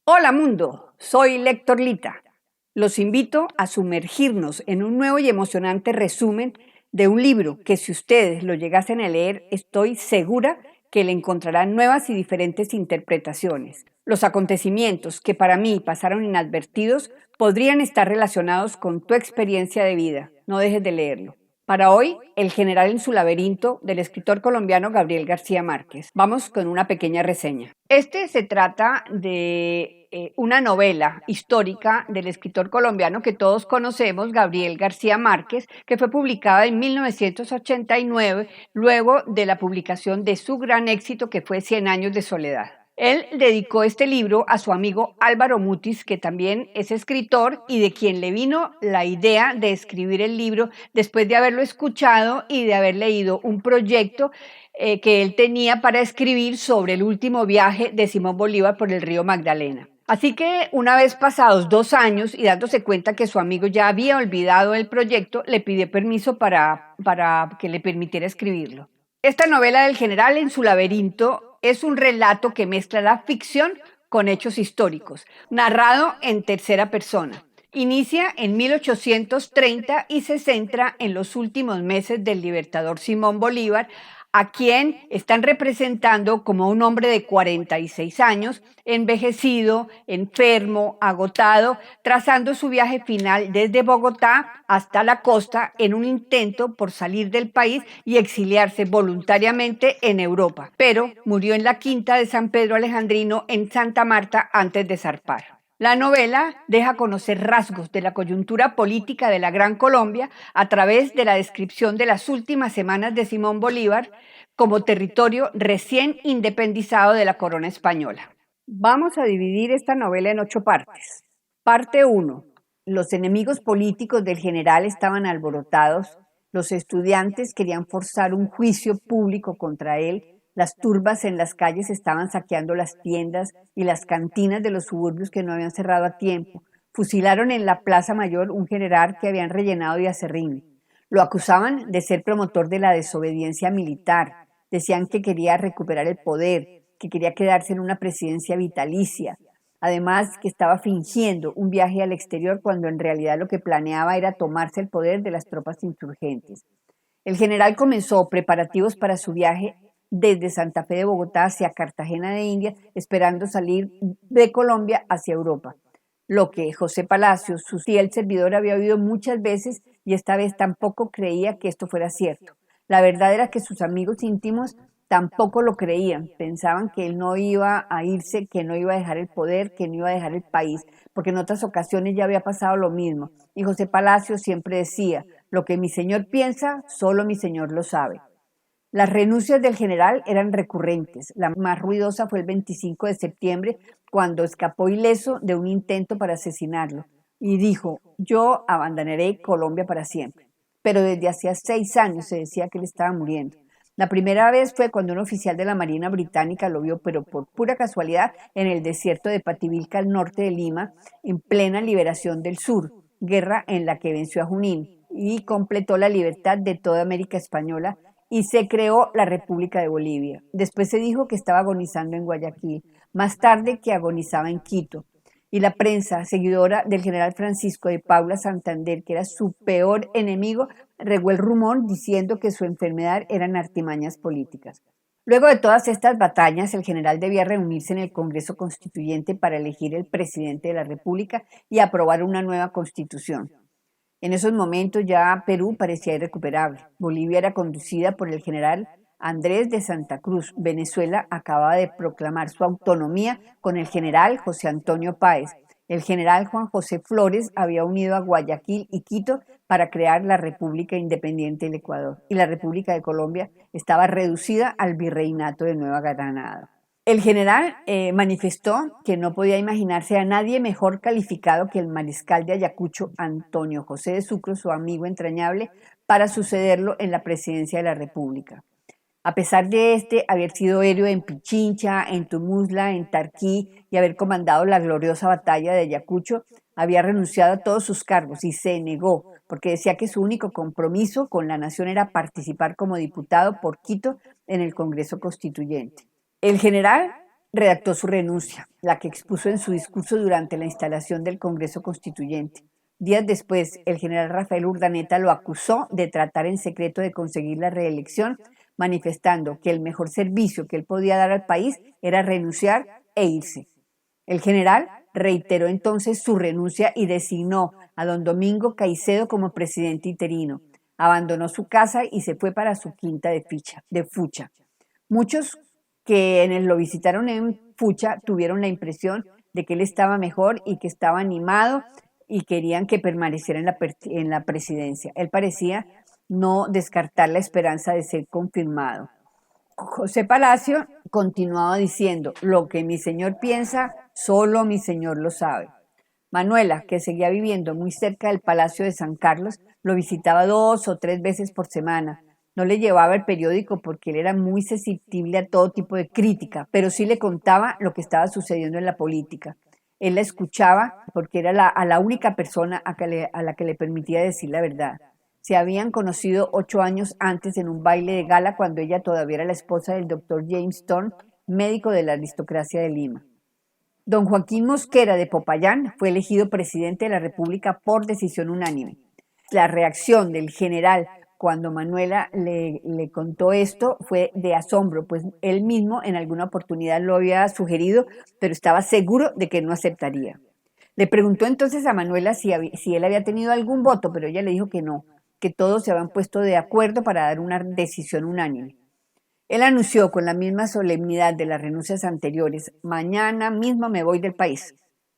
Hola mundo, soy Lector Lita. Los invito a sumergirnos en un nuevo y emocionante resumen de un libro que si ustedes lo llegasen a leer, estoy segura que le encontrarán nuevas y diferentes interpretaciones. Los acontecimientos que para mí pasaron inadvertidos podrían estar relacionados con tu experiencia de vida. No dejes de leerlo. Para hoy, El general en su laberinto, del escritor colombiano Gabriel García Márquez. Vamos con una pequeña reseña. Se trata de una novela histórica del escritor colombiano que todos conocemos, Gabriel García Márquez, que fue publicada en 1989, luego de la publicación de su gran éxito que fue Cien años de soledad. Él dedicó este libro a su amigo Álvaro Mutis, que también es escritor y de quien le vino la idea de escribir el libro después de haberlo escuchado y de haber leído un proyecto que él tenía para escribir sobre el último viaje de Simón Bolívar por el río Magdalena. Así que una vez pasados 2 años y dándose cuenta que su amigo ya había olvidado el proyecto, le pidió permiso para que le permitiera escribirlo. Esta novela del general en su laberinto es un relato que mezcla la ficción con hechos históricos, narrado en tercera persona. Inicia en 1830 y se centra en los últimos meses del libertador Simón Bolívar, a quien están representando como un hombre de 46 años, envejecido, enfermo, agotado, trazando su viaje final desde Bogotá hasta la costa en un intento por salir del país y exiliarse voluntariamente en Europa, pero murió en la quinta de San Pedro Alejandrino en Santa Marta antes de zarpar. La novela deja conocer rasgos de la coyuntura política de la Gran Colombia a través de la descripción de las últimas semanas de Simón Bolívar como territorio recién independizado de la corona española. Vamos a dividir esta novela en 8 partes. Parte 1. Los enemigos políticos del general estaban alborotados, los estudiantes querían forzar un juicio público contra él, las turbas en las calles estaban saqueando las tiendas y las cantinas de los suburbios que no habían cerrado a tiempo. Fusilaron en la Plaza Mayor un general que habían rellenado de aserrín. Lo acusaban de ser promotor de la desobediencia militar. Decían que quería recuperar el poder, que quería quedarse en una presidencia vitalicia. Además, que estaba fingiendo un viaje al exterior cuando en realidad lo que planeaba era tomarse el poder de las tropas insurgentes. El general comenzó preparativos para su viaje desde Santa Fe de Bogotá hacia Cartagena de Indias, esperando salir de Colombia hacia Europa. Lo que José Palacios, su fiel servidor, había oído muchas veces y esta vez tampoco creía que esto fuera cierto. La verdad era que sus amigos íntimos tampoco lo creían, pensaban que él no iba a irse, que no iba a dejar el poder, que no iba a dejar el país, porque en otras ocasiones ya había pasado lo mismo. Y José Palacios siempre decía, lo que mi señor piensa, solo mi señor lo sabe. Las renuncias del general eran recurrentes. La más ruidosa fue el 25 de septiembre, cuando escapó ileso de un intento para asesinarlo y dijo, yo abandonaré Colombia para siempre. Pero desde hacía 6 años se decía que él estaba muriendo. La primera vez fue cuando un oficial de la Marina Británica lo vio, pero por pura casualidad, en el desierto de Pativilca, al norte de Lima, en plena liberación del sur, guerra en la que venció a Junín y completó la libertad de toda América Española y se creó la República de Bolivia. Después se dijo que estaba agonizando en Guayaquil, más tarde que agonizaba en Quito. Y la prensa, seguidora del general Francisco de Paula Santander, que era su peor enemigo, regó el rumor diciendo que su enfermedad eran artimañas políticas. Luego de todas estas batallas, el general debía reunirse en el Congreso Constituyente para elegir el presidente de la República y aprobar una nueva constitución. En esos momentos ya Perú parecía irrecuperable. Bolivia era conducida por el general Andrés de Santa Cruz. Venezuela acababa de proclamar su autonomía con el general José Antonio Páez. El general Juan José Flores había unido a Guayaquil y Quito para crear la República Independiente del Ecuador. Y la República de Colombia estaba reducida al virreinato de Nueva Granada. El general manifestó que no podía imaginarse a nadie mejor calificado que el mariscal de Ayacucho, Antonio José de Sucre, su amigo entrañable, para sucederlo en la presidencia de la República. A pesar de haber sido héroe en Pichincha, en Tumuzla, en Tarquí y haber comandado la gloriosa batalla de Ayacucho, había renunciado a todos sus cargos y se negó, porque decía que su único compromiso con la nación era participar como diputado por Quito en el Congreso Constituyente. El general redactó su renuncia, la que expuso en su discurso durante la instalación del Congreso Constituyente. Días después, el general Rafael Urdaneta lo acusó de tratar en secreto de conseguir la reelección, manifestando que el mejor servicio que él podía dar al país era renunciar e irse. El general reiteró entonces su renuncia y designó a don Domingo Caicedo como presidente interino. Abandonó su casa y se fue para su quinta de Fucha. Muchos quienes lo visitaron en Fucha tuvieron la impresión de que él estaba mejor y que estaba animado y querían que permaneciera en la presidencia. Él parecía no descartar la esperanza de ser confirmado. José Palacio continuaba diciendo, lo que mi señor piensa, solo mi señor lo sabe. Manuela, que seguía viviendo muy cerca del Palacio de San Carlos, lo visitaba 2 o 3 veces por semana. No le llevaba el periódico porque él era muy susceptible a todo tipo de crítica, pero sí le contaba lo que estaba sucediendo en la política. Él la escuchaba porque era a la única persona a la que le permitía decir la verdad. Se habían conocido 8 años antes en un baile de gala cuando ella todavía era la esposa del doctor James Thorne, médico de la aristocracia de Lima. Don Joaquín Mosquera de Popayán fue elegido presidente de la República por decisión unánime. La reacción del general cuando Manuela le contó esto fue de asombro, pues él mismo en alguna oportunidad lo había sugerido, pero estaba seguro de que no aceptaría. Le preguntó entonces a Manuela si él había tenido algún voto, pero ella le dijo que no, que todos se habían puesto de acuerdo para dar una decisión unánime. Él anunció con la misma solemnidad de las renuncias anteriores, mañana mismo me voy del país.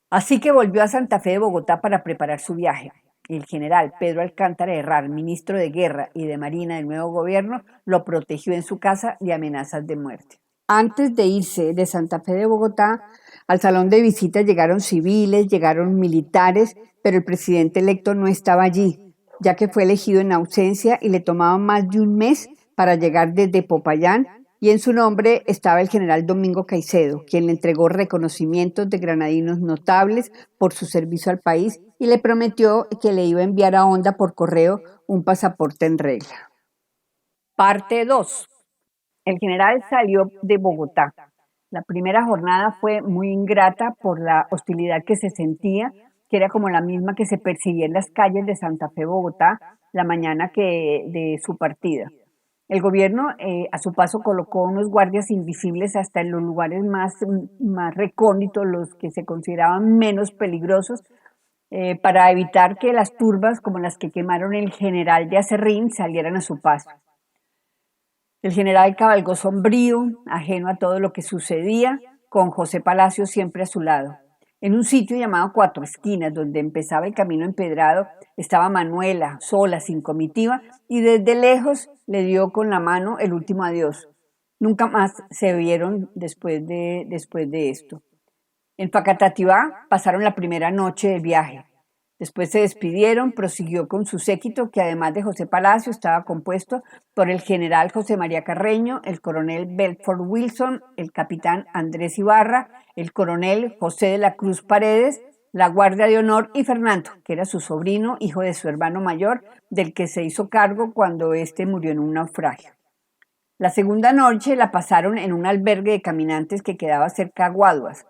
Así que volvió a Santa Fe de Bogotá para preparar su viaje. El general Pedro Alcántara Herrar, ministro de Guerra y de Marina del nuevo gobierno, lo protegió en su casa de amenazas de muerte. Antes de irse de Santa Fe de Bogotá, al salón de visita llegaron civiles, llegaron militares, pero el presidente electo no estaba allí, ya que fue elegido en ausencia y le tomaba más de un mes para llegar desde Popayán, y en su nombre estaba el general Domingo Caicedo, quien le entregó reconocimientos de granadinos notables por su servicio al país y le prometió que le iba a enviar a Honda por correo un pasaporte en regla. Parte 2. El general salió de Bogotá. La primera jornada fue muy ingrata por la hostilidad que se sentía, que era como la misma que se percibía en las calles de Santa Fe, Bogotá, la mañana de su partida. El gobierno a su paso colocó unos guardias invisibles hasta en los lugares más recónditos, los que se consideraban menos peligrosos, para evitar que las turbas como las que quemaron el general de Acerrín salieran a su paso. El general cabalgó sombrío, ajeno a todo lo que sucedía, con José Palacio siempre a su lado. En un sitio llamado Cuatro Esquinas, donde empezaba el camino empedrado, estaba Manuela, sola, sin comitiva, y desde lejos le dio con la mano el último adiós. Nunca más se vieron después de esto. En Facatativá pasaron la primera noche del viaje. Después se despidieron, prosiguió con su séquito, que además de José Palacio estaba compuesto por el general José María Carreño, el coronel Belfort Wilson, el capitán Andrés Ibarra, el coronel José de la Cruz Paredes, la Guardia de Honor y Fernando, que era su sobrino, hijo de su hermano mayor, del que se hizo cargo cuando éste murió en un naufragio. La segunda noche la pasaron en un albergue de caminantes que quedaba cerca a Guaduas.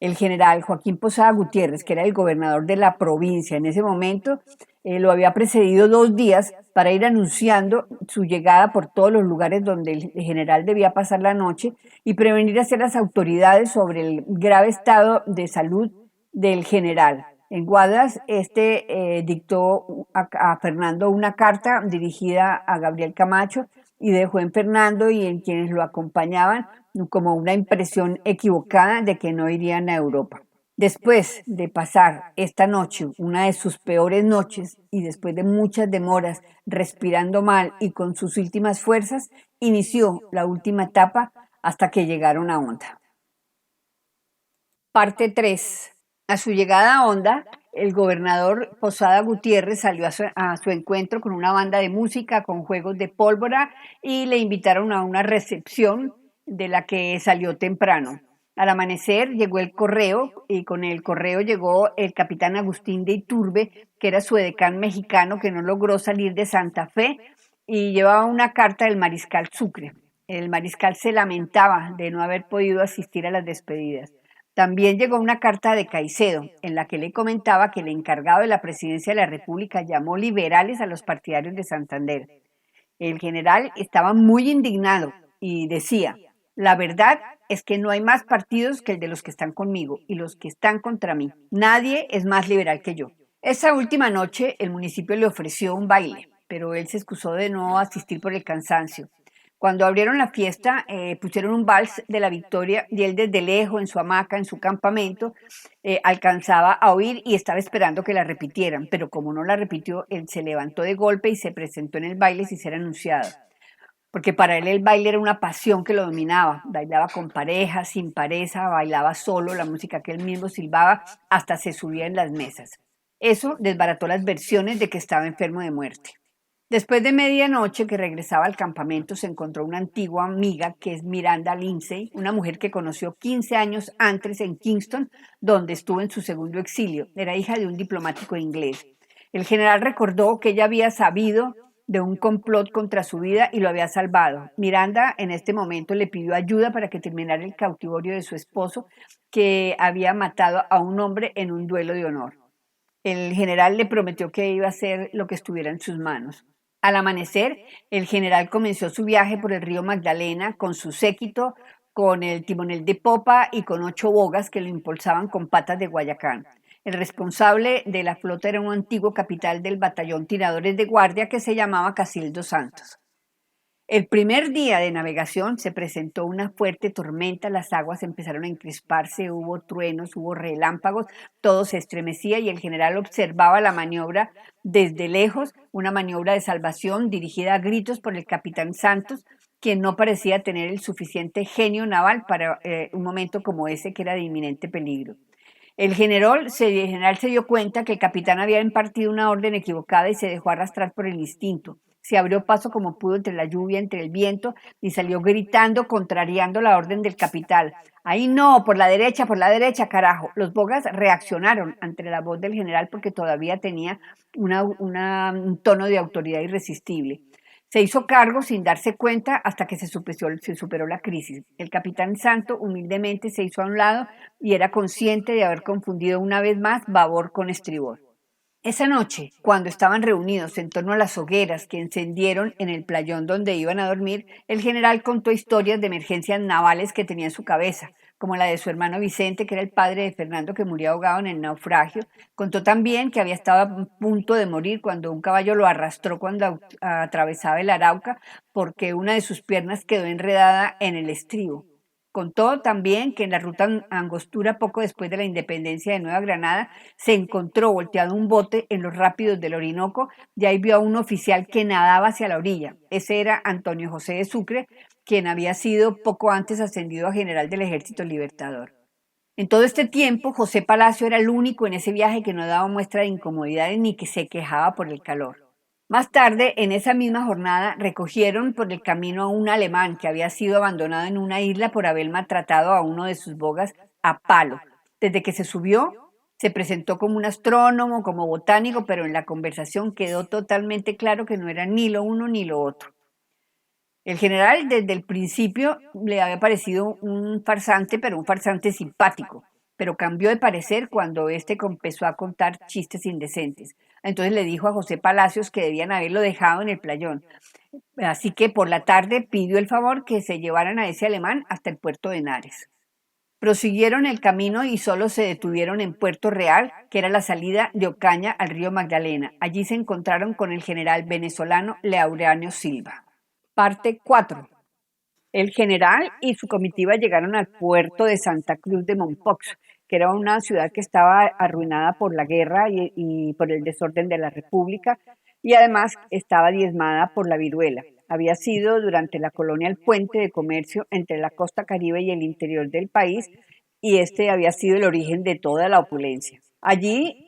El general Joaquín Posada Gutiérrez, que era el gobernador de la provincia en ese momento, lo había precedido 2 días para ir anunciando su llegada por todos los lugares donde el general debía pasar la noche y prevenir a las autoridades sobre el grave estado de salud del general. En Guadas, dictó a Fernando una carta dirigida a Gabriel Camacho y dejó en Fernando y en quienes lo acompañaban como una impresión equivocada de que no irían a Europa. Después de pasar esta noche, una de sus peores noches, y después de muchas demoras, respirando mal y con sus últimas fuerzas, inició la última etapa hasta que llegaron a Honda. Parte 3. A su llegada a Honda, el gobernador Posada Gutiérrez salió a su encuentro con una banda de música, con juegos de pólvora, y le invitaron a una recepción de la que salió temprano. Al amanecer llegó el correo y con el correo llegó el capitán Agustín de Iturbe, que era su edecán mexicano que no logró salir de Santa Fe y llevaba una carta del mariscal Sucre. El mariscal se lamentaba de no haber podido asistir a las despedidas. También llegó una carta de Caicedo en la que le comentaba que el encargado de la presidencia de la República llamó liberales a los partidarios de Santander. El general estaba muy indignado y decía: la verdad es que no hay más partidos que el de los que están conmigo y los que están contra mí. Nadie es más liberal que yo. Esa última noche el municipio le ofreció un baile, pero él se excusó de no asistir por el cansancio. Cuando abrieron la fiesta, pusieron un vals de la Victoria y él desde lejos, en su hamaca, en su campamento, alcanzaba a oír y estaba esperando que la repitieran, pero como no la repitió, él se levantó de golpe y se presentó en el baile sin ser anunciado, porque para él el baile era una pasión que lo dominaba. Bailaba con pareja, sin pareja, bailaba solo, la música que él mismo silbaba, hasta se subía en las mesas. Eso desbarató las versiones de que estaba enfermo de muerte. Después de medianoche que regresaba al campamento, se encontró una antigua amiga que es Miranda Lindsay, una mujer que conoció 15 años antes en Kingston, donde estuvo en su segundo exilio. Era hija de un diplomático inglés. El general recordó que ella había sabido de un complot contra su vida y lo había salvado. Miranda en este momento le pidió ayuda para que terminara el cautiverio de su esposo, que había matado a un hombre en un duelo de honor. El general le prometió que iba a hacer lo que estuviera en sus manos. Al amanecer, el general comenzó su viaje por el río Magdalena con su séquito, con el timonel de popa y con 8 bogas que lo impulsaban con patas de guayacán. El responsable de la flota era un antiguo capitán del batallón Tiradores de Guardia que se llamaba Casildo Santos. El primer día de navegación se presentó una fuerte tormenta, las aguas empezaron a encresparse, hubo truenos, hubo relámpagos, todo se estremecía y el general observaba la maniobra desde lejos, una maniobra de salvación dirigida a gritos por el capitán Santos, quien no parecía tener el suficiente genio naval para un momento como ese que era de inminente peligro. El general se dio cuenta que el capitán había impartido una orden equivocada y se dejó arrastrar por el instinto. Se abrió paso como pudo entre la lluvia, entre el viento, y salió gritando, contrariando la orden del capitán. Ahí no, por la derecha, carajo. Los bogas reaccionaron ante la voz del general porque todavía tenía un tono de autoridad irresistible. Se hizo cargo sin darse cuenta hasta que se superó la crisis. El capitán Santo humildemente se hizo a un lado y era consciente de haber confundido una vez más babor con estribor. Esa noche, cuando estaban reunidos en torno a las hogueras que encendieron en el playón donde iban a dormir, el general contó historias de emergencias navales que tenía en su cabeza, como la de su hermano Vicente, que era el padre de Fernando que murió ahogado en el naufragio. Contó también que había estado a punto de morir cuando un caballo lo arrastró cuando atravesaba el Arauca porque una de sus piernas quedó enredada en el estribo. Contó también que en la ruta Angostura, poco después de la independencia de Nueva Granada, se encontró volteado un bote en los rápidos del Orinoco y ahí vio a un oficial que nadaba hacia la orilla. Ese era Antonio José de Sucre, quien había sido poco antes ascendido a general del Ejército Libertador. En todo este tiempo, José Palacio era el único en ese viaje que no daba muestra de incomodidades ni que se quejaba por el calor. Más tarde, en esa misma jornada, recogieron por el camino a un alemán que había sido abandonado en una isla por haber maltratado a uno de sus bogas a palo. Desde que se subió, se presentó como un astrónomo, como botánico, pero en la conversación quedó totalmente claro que no era ni lo uno ni lo otro. El general desde el principio le había parecido un farsante, pero un farsante simpático, pero cambió de parecer cuando éste empezó a contar chistes indecentes. Entonces le dijo a José Palacios que debían haberlo dejado en el playón. Así que por la tarde pidió el favor que se llevaran a ese alemán hasta el puerto de Henares. Prosiguieron el camino y solo se detuvieron en Puerto Real, que era la salida de Ocaña al río Magdalena. Allí se encontraron con el general venezolano Laureano Silva. Parte 4. El general y su comitiva llegaron al puerto de Santa Cruz de Mompox, que era una ciudad que estaba arruinada por la guerra y por el desorden de la República, y además estaba diezmada por la viruela. Había sido durante la colonia el puente de comercio entre la costa Caribe y el interior del país, y este había sido el origen de toda la opulencia. Allí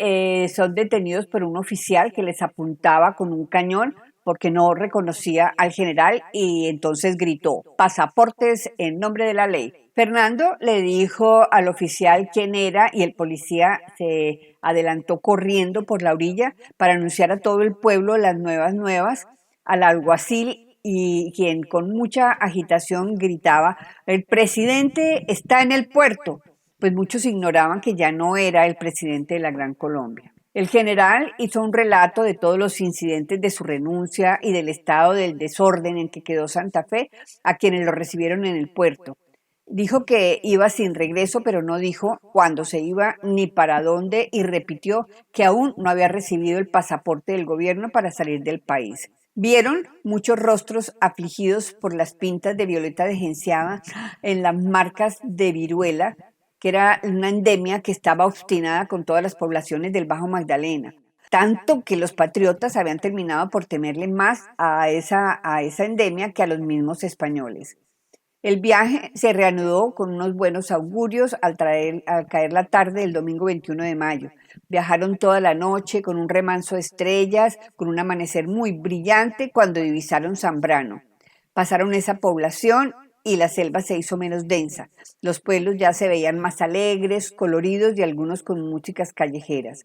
son detenidos por un oficial que les apuntaba con un cañón porque no reconocía al general y entonces gritó: pasaportes en nombre de la ley. Fernando le dijo al oficial quién era y el policía se adelantó corriendo por la orilla para anunciar a todo el pueblo las nuevas, al alguacil y quien con mucha agitación gritaba: "El presidente está en el puerto", pues muchos ignoraban que ya no era el presidente de la Gran Colombia. El general hizo un relato de todos los incidentes de su renuncia y del estado del desorden en que quedó Santa Fe a quienes lo recibieron en el puerto. Dijo que iba sin regreso, pero no dijo cuándo se iba ni para dónde, y repitió que aún no había recibido el pasaporte del gobierno para salir del país. Vieron muchos rostros afligidos por las pintas de violeta degenciada en las marcas de viruela, que era una endemia que estaba obstinada con todas las poblaciones del Bajo Magdalena. Tanto que los patriotas habían terminado por temerle más a esa endemia que a los mismos españoles. El viaje se reanudó con unos buenos augurios al caer la tarde del domingo 21 de mayo. Viajaron toda la noche con un remanso de estrellas, con un amanecer muy brillante cuando divisaron Zambrano. Pasaron esa población y la selva se hizo menos densa. Los pueblos ya se veían más alegres, coloridos y algunos con músicas callejeras.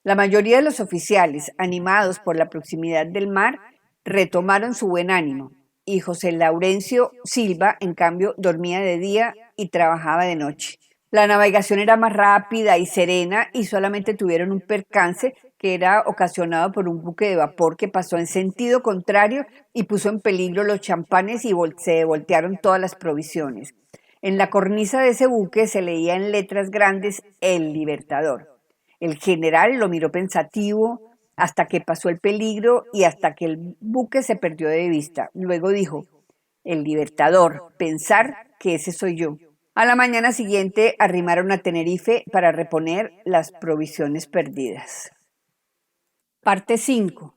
La mayoría de los oficiales, animados por la proximidad del mar, retomaron su buen ánimo, y José Laurencio Silva, en cambio, dormía de día y trabajaba de noche. La navegación era más rápida y serena y solamente tuvieron un percance que era ocasionado por un buque de vapor que pasó en sentido contrario y puso en peligro los champanes y se voltearon todas las provisiones. En la cornisa de ese buque se leía en letras grandes El Libertador. El general lo miró pensativo hasta que pasó el peligro y hasta que el buque se perdió de vista. Luego dijo: "El Libertador, pensar que ese soy yo". A la mañana siguiente arrimaron a Tenerife para reponer las provisiones perdidas. Parte 5.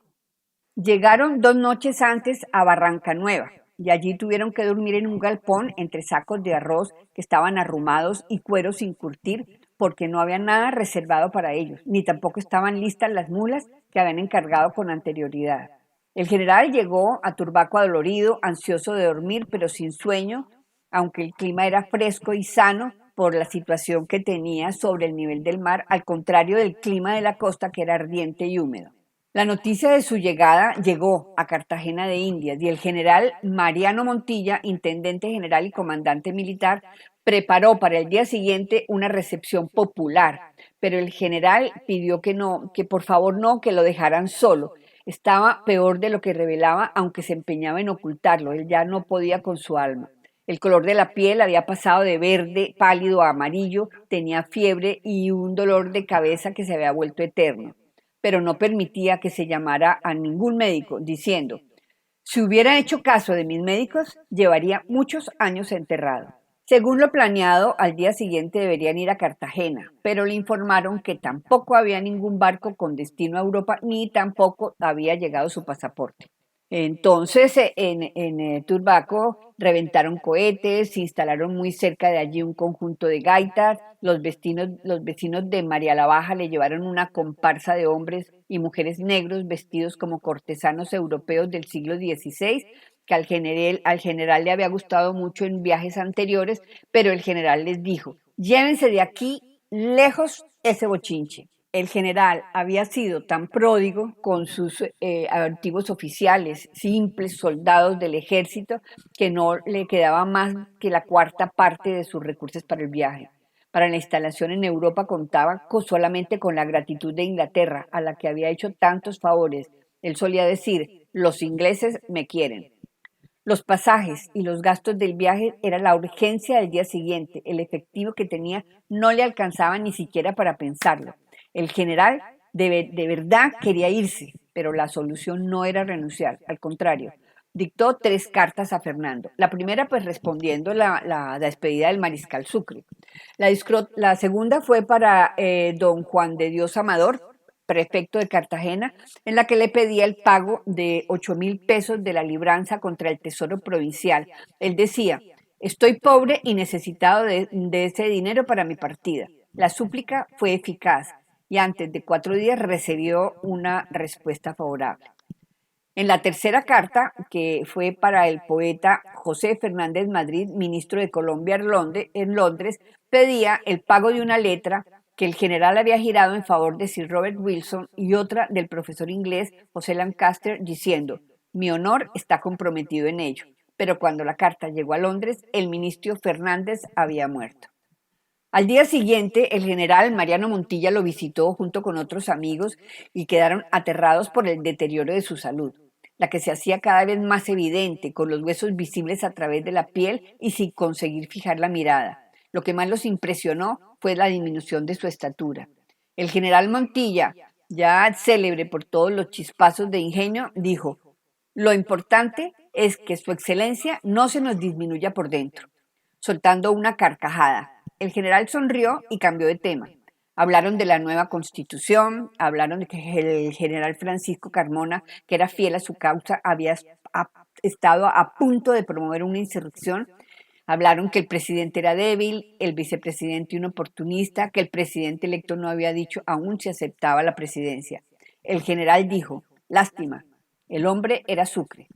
Llegaron 2 noches antes a Barranca Nueva y allí tuvieron que dormir en un galpón entre sacos de arroz que estaban arrumados y cuero sin curtir, porque no había nada reservado para ellos, ni tampoco estaban listas las mulas que habían encargado con anterioridad. El general llegó a Turbaco adolorido, ansioso de dormir, pero sin sueño, aunque el clima era fresco y sano por la situación que tenía sobre el nivel del mar, al contrario del clima de la costa, que era ardiente y húmedo. La noticia de su llegada llegó a Cartagena de Indias y el general Mariano Montilla, intendente general y comandante militar, preparó para el día siguiente una recepción popular, pero el general pidió que no, que por favor no, que lo dejaran solo. Estaba peor de lo que revelaba, aunque se empeñaba en ocultarlo. Él ya no podía con su alma. El color de la piel había pasado de verde pálido a amarillo, tenía fiebre y un dolor de cabeza que se había vuelto eterno, pero no permitía que se llamara a ningún médico, diciendo: "Si hubiera hecho caso de mis médicos, llevaría muchos años enterrado". Según lo planeado, al día siguiente deberían ir a Cartagena, pero le informaron que tampoco había ningún barco con destino a Europa, ni tampoco había llegado su pasaporte. Entonces, en Turbaco reventaron cohetes, instalaron muy cerca de allí un conjunto de gaitas. Los vecinos de María la Baja le llevaron una comparsa de hombres y mujeres negros vestidos como cortesanos europeos del siglo XVI, que al general le había gustado mucho en viajes anteriores, pero el general les dijo: "Llévense de aquí lejos ese bochinche". El general había sido tan pródigo con sus antiguos oficiales, simples soldados del ejército, que no le quedaba más que la cuarta parte de sus recursos para el viaje. Para la instalación en Europa contaba solamente con la gratitud de Inglaterra, a la que había hecho tantos favores. Él solía decir: "Los ingleses me quieren". Los pasajes y los gastos del viaje era la urgencia del día siguiente. El efectivo que tenía no le alcanzaba ni siquiera para pensarlo. El general de verdad quería irse, pero la solución no era renunciar. Al contrario, dictó 3 cartas a Fernando. La primera, pues respondiendo la despedida del mariscal Sucre. La segunda fue para don Juan de Dios Amador, prefecto de Cartagena, en la que le pedía el pago de 8.000 pesos de la libranza contra el Tesoro Provincial. Él decía: "Estoy pobre y necesitado de ese dinero para mi partida". La súplica fue eficaz y antes de 4 días recibió una respuesta favorable. En la tercera carta, que fue para el poeta José Fernández Madrid, ministro de Colombia en Londres, pedía el pago de una letra que el general había girado en favor de Sir Robert Wilson y otra del profesor inglés José Lancaster, diciendo: Mi honor está comprometido en ello. Pero cuando la carta llegó a Londres, el ministro Fernández había muerto. Al día siguiente, el general Mariano Montilla lo visitó junto con otros amigos y quedaron aterrados por el deterioro de su salud, la que se hacía cada vez más evidente, con los huesos visibles a través de la piel y sin conseguir fijar la mirada. Lo que más los impresionó fue la disminución de su estatura. El general Montilla, ya célebre por todos los chispazos de ingenio, dijo: lo importante es que su excelencia no se nos disminuya por dentro, soltando una carcajada. El general sonrió y cambió de tema. Hablaron de la nueva constitución, hablaron de que el general Francisco Carmona, que era fiel a su causa, había estado a punto de promover una insurrección. Hablaron que el presidente era débil, el vicepresidente un oportunista, que el presidente electo no había dicho aún si aceptaba la presidencia. El general dijo: lástima, el hombre era Sucre.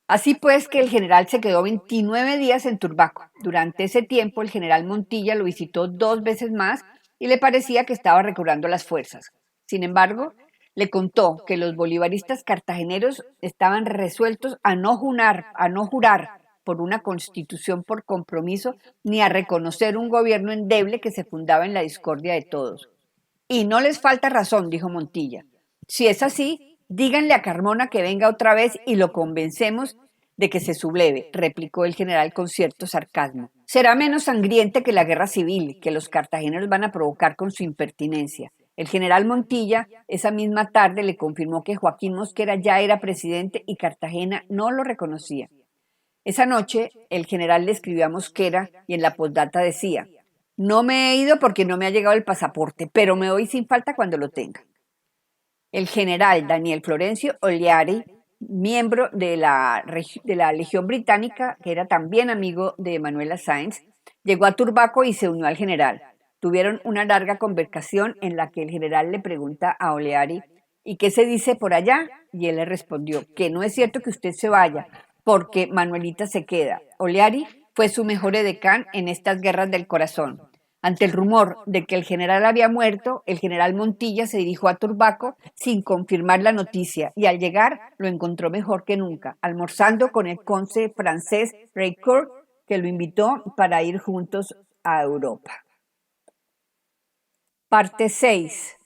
Así pues que el general se quedó 29 días en Turbaco. Durante ese tiempo el general Montilla lo visitó 2 veces más y le parecía que estaba recobrando las fuerzas. Sin embargo, le contó que los bolivaristas cartageneros estaban resueltos a no jurar por una constitución por compromiso ni a reconocer un gobierno endeble que se fundaba en la discordia de todos. Y no les falta razón, dijo Montilla. Si es así, díganle a Carmona que venga otra vez y lo convencemos de que se subleve, replicó el general con cierto sarcasmo. Será menos sangrienta que la guerra civil que los cartageneros van a provocar con su impertinencia. El general Montilla esa misma tarde le confirmó que Joaquín Mosquera ya era presidente y Cartagena no lo reconocía. Esa noche el general le escribió a Mosquera y en la postdata decía: no me he ido porque no me ha llegado el pasaporte, pero me voy sin falta cuando lo tenga. El general Daniel Florencio Oleari, miembro de la Legión Británica, que era también amigo de Manuela Sáenz, llegó a Turbaco y se unió al general. Tuvieron una larga conversación en la que el general le pregunta a Oleari: ¿y qué se dice por allá? Y él le respondió que no es cierto que usted se vaya, porque Manuelita se queda. Oleari fue su mejor edecán en estas guerras del corazón. Ante el rumor de que el general había muerto, el general Montilla se dirigió a Turbaco sin confirmar la noticia y al llegar lo encontró mejor que nunca, almorzando con el conde francés Raycourt, que lo invitó para ir juntos a Europa. Parte 6.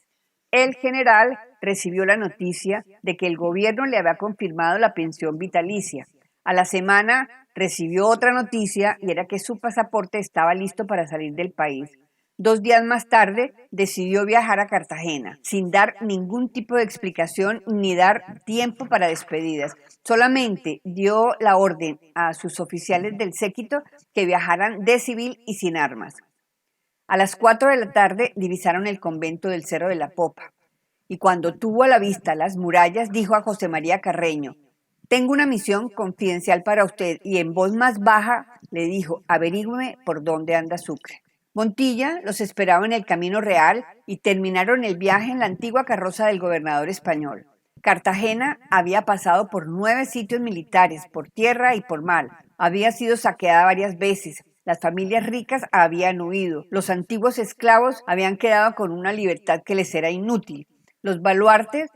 El general recibió la noticia de que el gobierno le había confirmado la pensión vitalicia. A la semana recibió otra noticia y era que su pasaporte estaba listo para salir del país. 2 días más tarde decidió viajar a Cartagena, sin dar ningún tipo de explicación ni dar tiempo para despedidas. Solamente dio la orden a sus oficiales del séquito que viajaran de civil y sin armas. A las 4 de la tarde divisaron el convento del Cerro de la Popa, y cuando tuvo a la vista las murallas, dijo a José María Carreño: tengo una misión confidencial para usted, y en voz más baja le dijo: averígüeme por dónde anda Sucre. Montilla los esperaba en el Camino Real y terminaron el viaje en la antigua carroza del gobernador español. Cartagena había pasado por 9 sitios militares, por tierra y por mar. Había sido saqueada varias veces. Las familias ricas habían huido. Los antiguos esclavos habían quedado con una libertad que les era inútil. Los baluartes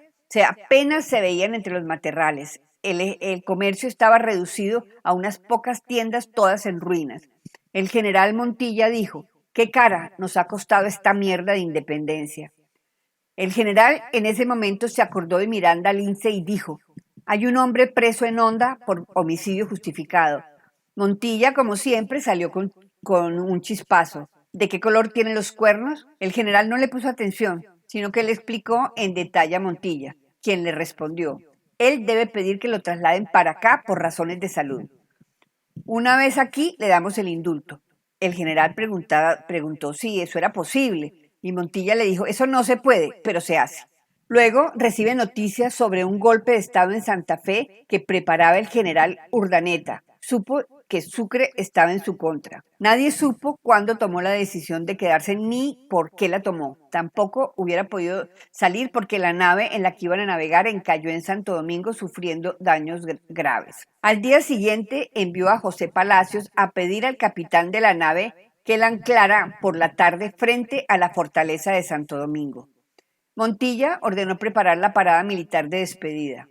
apenas se veían entre los matorrales. El comercio estaba reducido a unas pocas tiendas, todas en ruinas. El general Montilla dijo: ¿qué cara nos ha costado esta mierda de independencia? El general en ese momento se acordó de Miranda Lince y dijo: hay un hombre preso en Honda por homicidio justificado. Montilla, como siempre, salió con un chispazo. ¿De qué color tienen los cuernos? El general no le puso atención, sino que le explicó en detalle a Montilla, quien le respondió: él debe pedir que lo trasladen para acá por razones de salud. Una vez aquí le damos el indulto. El general preguntó si eso era posible y Montilla le dijo: eso no se puede, pero se hace. Luego recibe noticias sobre un golpe de estado en Santa Fe que preparaba el general Urdaneta. Supo que Sucre estaba en su contra. Nadie supo cuándo tomó la decisión de quedarse ni por qué la tomó. Tampoco hubiera podido salir porque la nave en la que iban a navegar encalló en Santo Domingo sufriendo daños graves. Al día siguiente envió a José Palacios a pedir al capitán de la nave que la anclara por la tarde frente a la fortaleza de Santo Domingo. Montilla ordenó preparar la parada militar de despedida.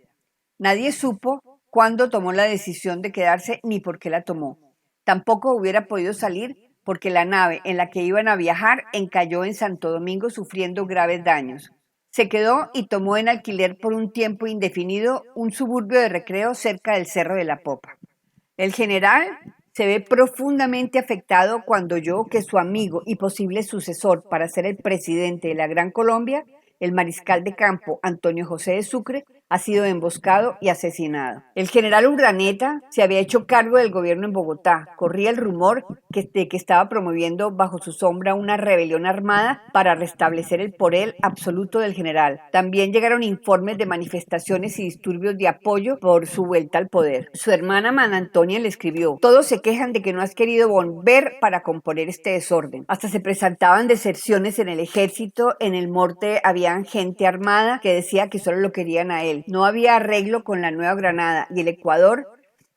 Nadie supo cuándo tomó la decisión de quedarse ni por qué la tomó. Tampoco hubiera podido salir porque la nave en la que iban a viajar encalló en Santo Domingo sufriendo graves daños. Se quedó y tomó en alquiler por un tiempo indefinido un suburbio de Recreo cerca del Cerro de la Popa. El general se ve profundamente afectado cuando oyó que su amigo y posible sucesor para ser el presidente de la Gran Colombia, el mariscal de campo Antonio José de Sucre, ha sido emboscado y asesinado. El general Urdaneta se había hecho cargo del gobierno en Bogotá. Corría el rumor de que estaba promoviendo bajo su sombra una rebelión armada para restablecer el poder absoluto del general. También llegaron informes de manifestaciones y disturbios de apoyo por su vuelta al poder. Su hermana Mana Antonia le escribió: todos se quejan de que no has querido volver para componer este desorden. Hasta se presentaban deserciones en el ejército, en el norte había gente armada que decía que solo lo querían a él. No había arreglo con la Nueva Granada y el Ecuador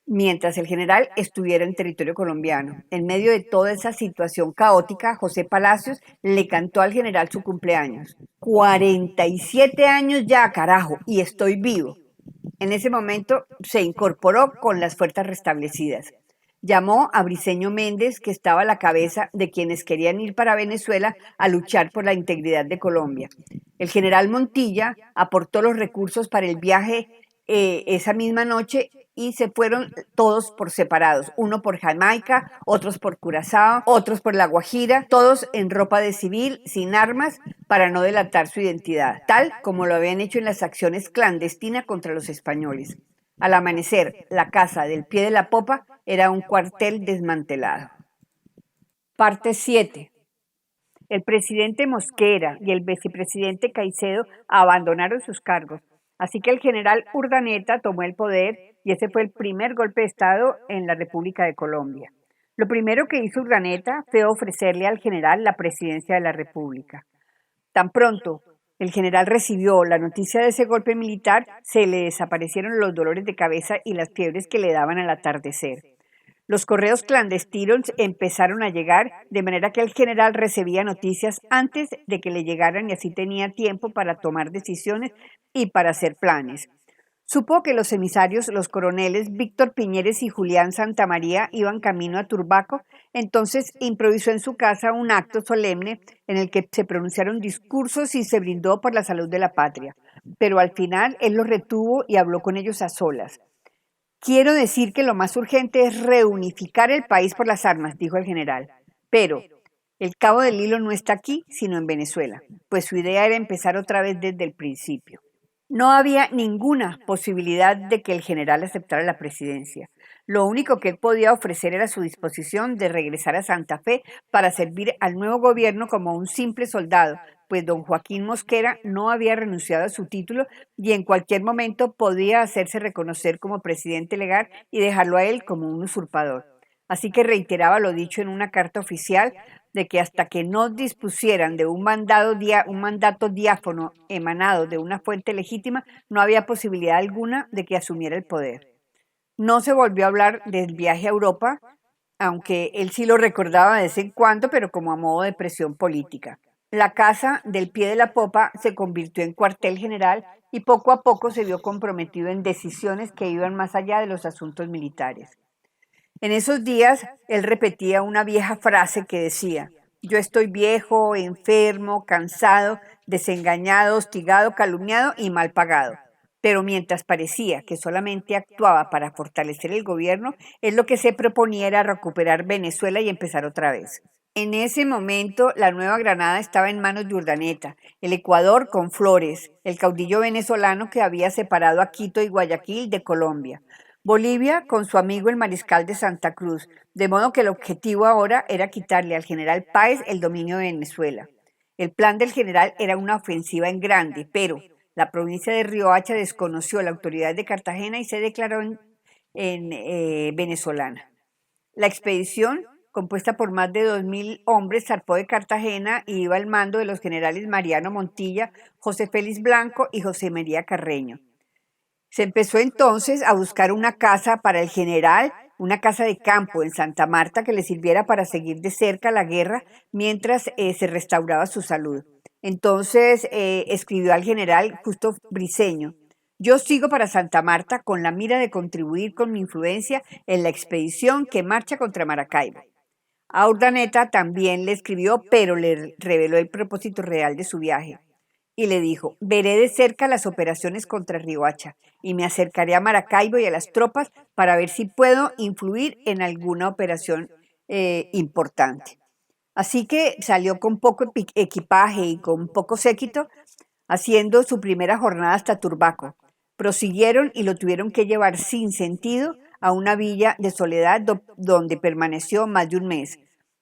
mientras el general estuviera en territorio colombiano. En medio de toda esa situación caótica, José Palacios le cantó al general su cumpleaños. 47 años ya, carajo, y estoy vivo. En ese momento se incorporó con las fuerzas restablecidas. Llamó a Briceño Méndez, que estaba a la cabeza de quienes querían ir para Venezuela a luchar por la integridad de Colombia. El general Montilla aportó los recursos para el viaje esa misma noche y se fueron todos por separados, uno por Jamaica, otros por Curazao, otros por La Guajira, todos en ropa de civil, sin armas, para no delatar su identidad, tal como lo habían hecho en las acciones clandestinas contra los españoles. Al amanecer, la casa del pie de la popa era un cuartel desmantelado. Parte 7. El presidente Mosquera y el vicepresidente Caicedo abandonaron sus cargos, así que el general Urdaneta tomó el poder y ese fue el primer golpe de Estado en la República de Colombia. Lo primero que hizo Urdaneta fue ofrecerle al general la presidencia de la República. Tan pronto el general recibió la noticia de ese golpe militar, se le desaparecieron los dolores de cabeza y las fiebres que le daban al atardecer. Los correos clandestinos empezaron a llegar, de manera que el general recibía noticias antes de que le llegaran y así tenía tiempo para tomar decisiones y para hacer planes. Supo que los emisarios, los coroneles Víctor Piñeres y Julián Santamaría iban camino a Turbaco, entonces improvisó en su casa un acto solemne en el que se pronunciaron discursos y se brindó por la salud de la patria. Pero al final él los retuvo y habló con ellos a solas. Quiero decir que lo más urgente es reunificar el país por las armas, dijo el general. Pero el cabo del hilo no está aquí, sino en Venezuela, pues su idea era empezar otra vez desde el principio. No había ninguna posibilidad de que el general aceptara la presidencia. Lo único que él podía ofrecer era su disposición de regresar a Santa Fe para servir al nuevo gobierno como un simple soldado, pues don Joaquín Mosquera no había renunciado a su título y en cualquier momento podía hacerse reconocer como presidente legal y dejarlo a él como un usurpador. Así que reiteraba lo dicho en una carta oficial de que hasta que no dispusieran de un mandato diáfano emanado de una fuente legítima, no había posibilidad alguna de que asumiera el poder. No se volvió a hablar del viaje a Europa, aunque él sí lo recordaba de vez en cuando, pero como a modo de presión política. La casa del pie de la popa se convirtió en cuartel general y poco a poco se vio comprometido en decisiones que iban más allá de los asuntos militares. En esos días, él repetía una vieja frase que decía: yo estoy viejo, enfermo, cansado, desengañado, hostigado, calumniado y mal pagado. Pero mientras parecía que solamente actuaba para fortalecer el gobierno, él lo que se proponía era recuperar Venezuela y empezar otra vez. En ese momento, la Nueva Granada estaba en manos de Urdaneta, el Ecuador con Flores, el caudillo venezolano que había separado a Quito y Guayaquil de Colombia. Bolivia con su amigo el mariscal de Santa Cruz, de modo que el objetivo ahora era quitarle al general Páez el dominio de Venezuela. El plan del general era una ofensiva en grande, pero la provincia de Riohacha desconoció la autoridad de Cartagena y se declaró venezolana. La expedición, compuesta por más de 2.000 hombres, zarpó de Cartagena y iba al mando de los generales Mariano Montilla, José Félix Blanco y José María Carreño. Se empezó entonces a buscar una casa para el general, una casa de campo en Santa Marta que le sirviera para seguir de cerca la guerra mientras se restauraba su salud. Entonces escribió al general Justo Briceño: Yo sigo para Santa Marta con la mira de contribuir con mi influencia en la expedición que marcha contra Maracaibo. A Urdaneta también le escribió, pero le reveló el propósito real de su viaje. Y le dijo, veré de cerca las operaciones contra Riohacha y me acercaré a Maracaibo y a las tropas para ver si puedo influir en alguna operación importante. Así que salió con poco equipaje y con poco séquito, haciendo su primera jornada hasta Turbaco. Prosiguieron y lo tuvieron que llevar sin sentido a una villa de soledad donde permaneció más de un mes,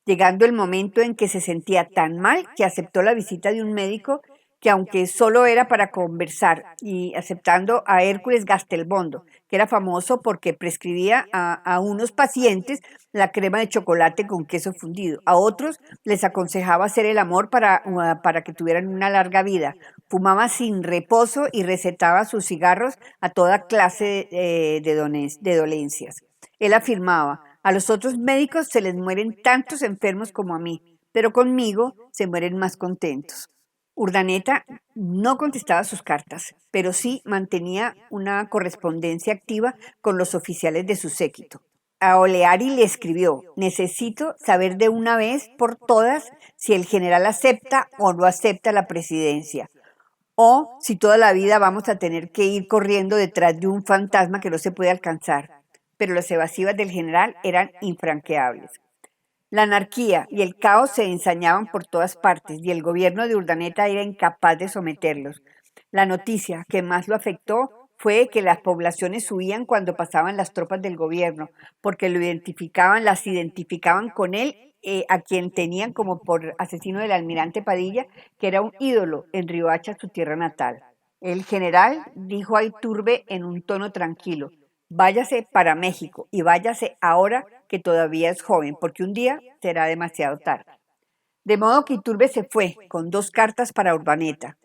llegando el momento en que se sentía tan mal que aceptó la visita de un médico que aunque solo era para conversar y aceptando a Hércules Gastelbondo, que era famoso porque prescribía a unos pacientes la crema de chocolate con queso fundido, a otros les aconsejaba hacer el amor para que tuvieran una larga vida, fumaba sin reposo y recetaba sus cigarros a toda clase de dolencias. Él afirmaba, a los otros médicos se les mueren tantos enfermos como a mí, pero conmigo se mueren más contentos. Urdaneta no contestaba sus cartas, pero sí mantenía una correspondencia activa con los oficiales de su séquito. A Oleari le escribió, necesito saber de una vez por todas si el general acepta o no acepta la presidencia, o si toda la vida vamos a tener que ir corriendo detrás de un fantasma que no se puede alcanzar. Pero las evasivas del general eran infranqueables. La anarquía y el caos se ensañaban por todas partes y el gobierno de Urdaneta era incapaz de someterlos. La noticia que más lo afectó fue que las poblaciones huían cuando pasaban las tropas del gobierno, porque las identificaban con él, a quien tenían como por asesino del almirante Padilla, que era un ídolo en Riohacha, su tierra natal. El general dijo a Iturbe en un tono tranquilo, váyase para México y váyase ahora que todavía es joven, porque un día será demasiado tarde. De modo que Iturbe se fue con 2 cartas para Urdaneta,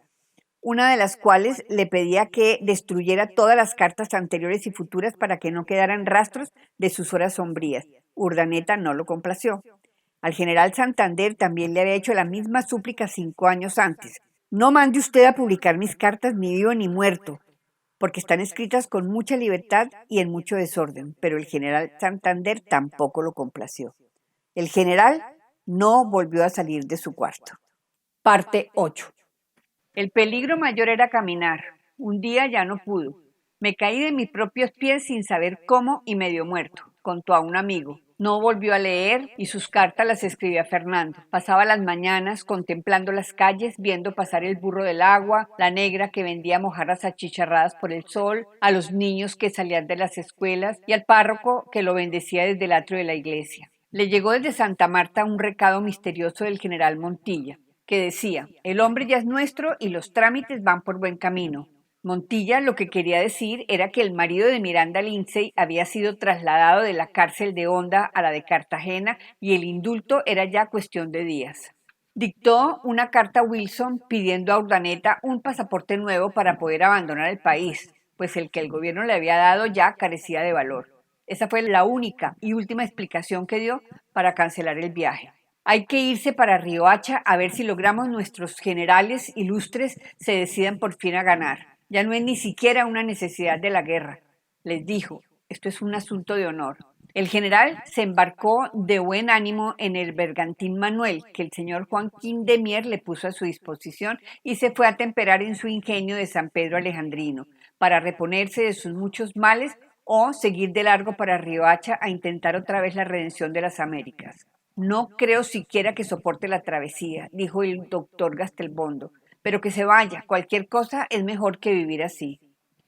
una de las cuales le pedía que destruyera todas las cartas anteriores y futuras para que no quedaran rastros de sus horas sombrías. Urdaneta no lo complació. Al general Santander también le había hecho la misma súplica 5 años antes. No mande usted a publicar mis cartas ni vivo ni muerto, porque están escritas con mucha libertad y en mucho desorden, pero el general Santander tampoco lo complació. El general no volvió a salir de su cuarto. Parte 8. El peligro mayor era caminar. Un día ya no pudo. Me caí de mis propios pies sin saber cómo y medio muerto, contó a un amigo. No volvió a leer y sus cartas las escribía Fernando. Pasaba las mañanas contemplando las calles, viendo pasar el burro del agua, la negra que vendía mojarras achicharradas por el sol, a los niños que salían de las escuelas y al párroco que lo bendecía desde el atrio de la iglesia. Le llegó desde Santa Marta un recado misterioso del general Montilla, que decía, el hombre ya es nuestro y los trámites van por buen camino. Montilla lo que quería decir era que el marido de Miranda Lindsay había sido trasladado de la cárcel de Honda a la de Cartagena y el indulto era ya cuestión de días. Dictó una carta a Wilson pidiendo a Urdaneta un pasaporte nuevo para poder abandonar el país, pues el que el gobierno le había dado ya carecía de valor. Esa fue la única y última explicación que dio para cancelar el viaje. Hay que irse para Riohacha a ver si logramos nuestros generales ilustres se decidan por fin a ganar. Ya no es ni siquiera una necesidad de la guerra. Les dijo, esto es un asunto de honor. El general se embarcó de buen ánimo en el bergantín Manuel, que el señor Joaquín de Mier le puso a su disposición y se fue a temperar en su ingenio de San Pedro Alejandrino, para reponerse de sus muchos males o seguir de largo para Riohacha a intentar otra vez la redención de las Américas. No creo siquiera que soporte la travesía, dijo el doctor Gastelbondo, pero que se vaya, cualquier cosa es mejor que vivir así.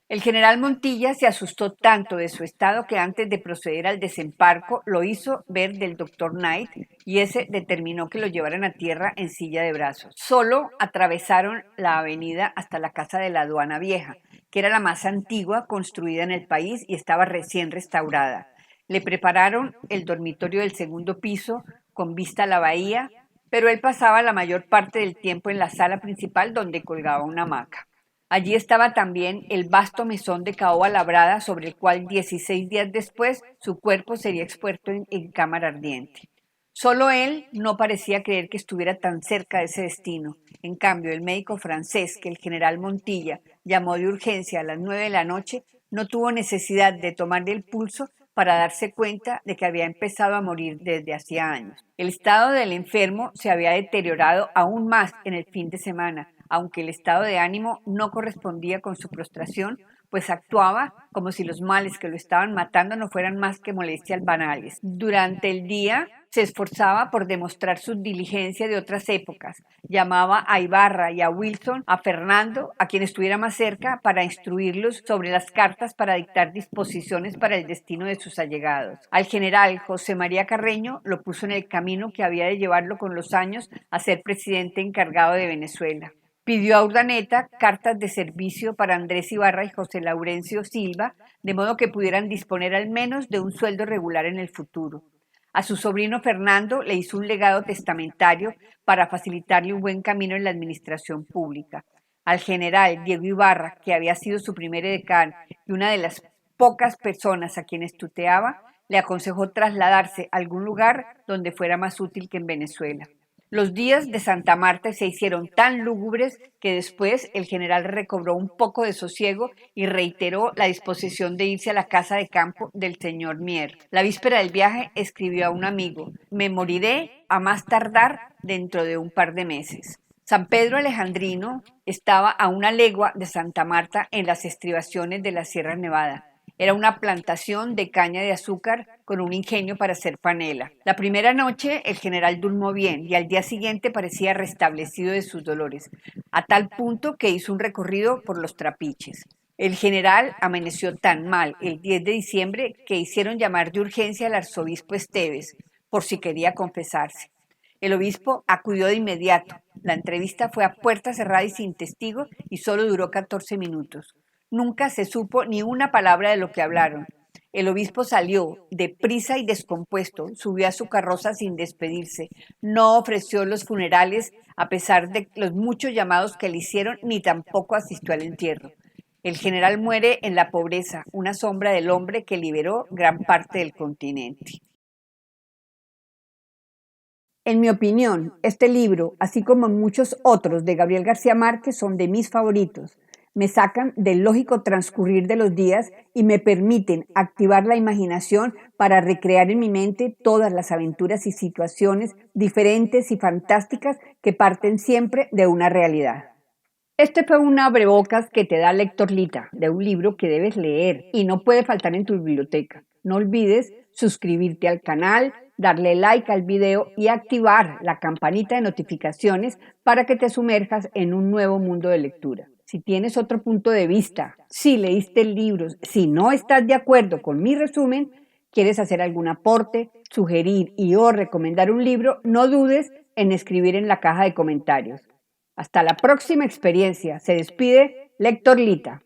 El general Montilla se asustó tanto de su estado que antes de proceder al desembarco lo hizo ver del doctor Knight y ese determinó que lo llevaran a tierra en silla de brazos. Solo atravesaron la avenida hasta la casa de la aduana vieja, que era la más antigua construida en el país y estaba recién restaurada. Le prepararon el dormitorio del segundo piso con vista a la bahía, pero él pasaba la mayor parte del tiempo en la sala principal donde colgaba una hamaca. Allí estaba también el vasto mesón de caoba labrada sobre el cual 16 días después su cuerpo sería expuesto en cámara ardiente. Solo él no parecía creer que estuviera tan cerca de ese destino. En cambio, el médico francés que el general Montilla llamó de urgencia a las 9 de la noche no tuvo necesidad de tomarle el pulso para darse cuenta de que había empezado a morir desde hacía años. El estado del enfermo se había deteriorado aún más en el fin de semana, aunque el estado de ánimo no correspondía con su prostración, pues actuaba como si los males que lo estaban matando no fueran más que molestias banales. Durante el día se esforzaba por demostrar su diligencia de otras épocas. Llamaba a Ibarra y a Wilson, a Fernando, a quien estuviera más cerca, para instruirlos sobre las cartas para dictar disposiciones para el destino de sus allegados. Al general José María Carreño lo puso en el camino que había de llevarlo con los años a ser presidente encargado de Venezuela. Pidió a Urdaneta cartas de servicio para Andrés Ibarra y José Laurencio Silva, de modo que pudieran disponer al menos de un sueldo regular en el futuro. A su sobrino Fernando le hizo un legado testamentario para facilitarle un buen camino en la administración pública. Al general Diego Ibarra, que había sido su primer edecán y una de las pocas personas a quienes tuteaba, le aconsejó trasladarse a algún lugar donde fuera más útil que en Venezuela. Los días de Santa Marta se hicieron tan lúgubres que después el general recobró un poco de sosiego y reiteró la disposición de irse a la casa de campo del señor Mier. La víspera del viaje escribió a un amigo: «Me moriré a más tardar dentro de un par de meses». San Pedro Alejandrino estaba a una legua de Santa Marta en las estribaciones de la Sierra Nevada. Era una plantación de caña de azúcar con un ingenio para hacer panela. La primera noche el general durmió bien y al día siguiente parecía restablecido de sus dolores, a tal punto que hizo un recorrido por los trapiches. El general amaneció tan mal el 10 de diciembre que hicieron llamar de urgencia al arzobispo Esteves por si quería confesarse. El obispo acudió de inmediato. La entrevista fue a puerta cerrada y sin testigos y solo duró 14 minutos. Nunca se supo ni una palabra de lo que hablaron. El obispo salió deprisa y descompuesto, subió a su carroza sin despedirse, no ofreció los funerales a pesar de los muchos llamados que le hicieron, ni tampoco asistió al entierro. El general muere en la pobreza, una sombra del hombre que liberó gran parte del continente. En mi opinión, este libro, así como muchos otros de Gabriel García Márquez, son de mis favoritos. Me sacan del lógico transcurrir de los días y me permiten activar la imaginación para recrear en mi mente todas las aventuras y situaciones diferentes y fantásticas que parten siempre de una realidad. Este fue un abrebocas que te da Lector Lita, de un libro que debes leer y no puede faltar en tu biblioteca. No olvides suscribirte al canal, darle like al video y activar la campanita de notificaciones para que te sumerjas en un nuevo mundo de lectura. Si tienes otro punto de vista, si leíste el libro, si no estás de acuerdo con mi resumen, quieres hacer algún aporte, sugerir o recomendar un libro, no dudes en escribir en la caja de comentarios. Hasta la próxima experiencia. Se despide Lector Lita.